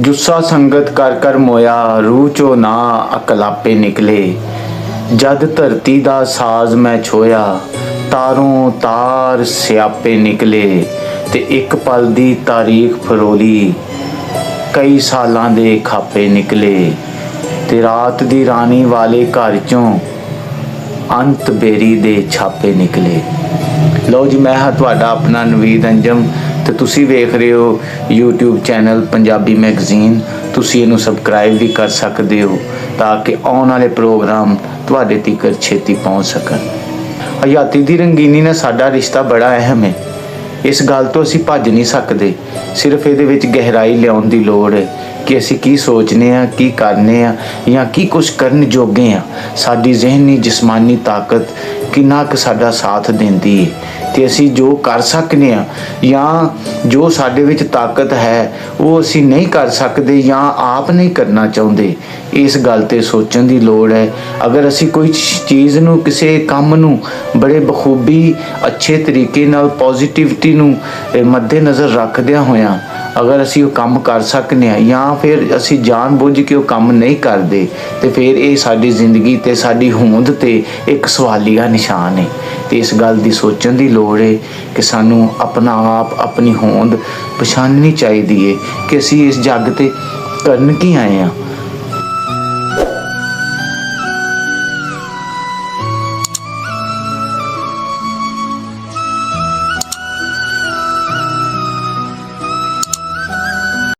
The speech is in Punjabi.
जुस्सा संगत कर कर मोया रूह चो ना अकलापे निकले। जद धरती दा साज मैं छोया तारों तार स्यापे निकले। ते एक पल दी तारीख फरोली कई सालां दे खापे निकले। ते रात दी रानी वाले घर चों अंत बेरी दे छापे निकले। लो जी, मैं हाँ तुहाडा अपना नवीद अंजम ਤੇ ਤੁਸੀਂ ਵੇਖ ਰਹੇ ਹੋ YouTube ਚੈਨਲ ਪੰਜਾਬੀ ਮੈਗਜ਼ੀਨ। ਤੁਸੀਂ ਇਹਨੂੰ ਸਬਸਕ੍ਰਾਈਬ ਵੀ ਕਰ ਸਕਦੇ ਹੋ ਤਾਂ ਕਿ ਆਉਣ ਵਾਲੇ ਪ੍ਰੋਗਰਾਮ ਤੁਹਾਡੇ ਤੱਕ ਛੇਤੀ ਪਹੁੰਚ ਸਕਣ। ਹਯਾਤੀ ਦੀ ਰੰਗੀਨੀ ਨਾਲ ਸਾਡਾ ਰਿਸ਼ਤਾ ਬੜਾ ਅਹਿਮ ਹੈ। ਇਸ ਗੱਲ ਤੋਂ ਅਸੀਂ ਭੱਜ ਨਹੀਂ ਸਕਦੇ। ਸਿਰਫ ਇਹਦੇ ਵਿੱਚ ਗਹਿਰਾਈ ਲਿਆਉਣ ਦੀ ਲੋੜ ਹੈ ਕਿ ਅਸੀਂ ਕੀ ਸੋਚਨੇ ਆ, ਕੀ ਕਰਨੇ ਆ ਜਾਂ ਕੀ ਕੁਛ ਕਰਨ ਜੋਗੇ ਆ। ਸਾਡੀ ਜ਼ਿਹਨੀ ਜਿਸਮਾਨੀ ਤਾਕਤ ਕਿੰਨਾ ਕੁ ਸਾਡਾ ਸਾਥ ਦਿੰਦੀ ਹੈ ਤੇ ਅਸੀਂ ਜੋ ਕਰ ਸਕਨੇ ਆ ਜਾਂ ਜੋ ਸਾਡੇ ਵਿੱਚ ਤਾਕਤ ਹੈ ਉਹ ਅਸੀਂ ਨਹੀਂ ਕਰ ਸਕਦੇ ਜਾਂ ਆਪ ਨਹੀਂ ਕਰਨਾ ਚਾਹੁੰਦੇ। ਇਸ ਗੱਲ ਤੇ ਸੋਚਣ ਦੀ ਲੋੜ ਹੈ। ਅਗਰ ਅਸੀਂ ਕੋਈ ਚੀਜ਼ ਨੂੰ, ਕਿਸੇ ਕੰਮ ਨੂੰ ਬੜੇ ਬਖੂਬੀ ਅੱਛੇ ਤਰੀਕੇ ਨਾਲ ਪੋਜ਼ਿਟਿਵਿਟੀ ਨੂੰ ਮੱਦੇ ਨਜ਼ਰ ਰੱਖਦਿਆਂ ਹੋਇਆਂ ਅਗਰ ਅਸੀਂ ਉਹ ਕੰਮ ਕਰ ਸਕਨੇ ਆ ਜਾਂ ਫਿਰ ਅਸੀਂ ਜਾਣ ਬੁੱਝ ਕੇ ਉਹ ਕੰਮ ਨਹੀਂ ਕਰਦੇ ਤੇ ਫਿਰ ਇਹ ਸਾਡੀ ਜ਼ਿੰਦਗੀ ਤੇ ਸਾਡੀ ਹੋਂਦ ਤੇ ਇੱਕ ਸਵਾਲੀਆ ਨਿਸ਼ਾਨ ਹੈ। ਤੇ ਇਸ ਗੱਲ ਦੀ ਸੋਚਣ ਦੀ ਲੋੜ ਹੈ ਕਿ ਸਾਨੂੰ ਆਪਣਾ ਆਪ, ਆਪਣੀ ਹੋਂਦ ਪਛਾਣਨੀ ਚਾਹੀਦੀ ਹੈ ਕਿ ਅਸੀਂ ਇਸ ਜੱਗ ਤੇ ਕਰਨ ਕੀ ਆਏ ਹਾਂ।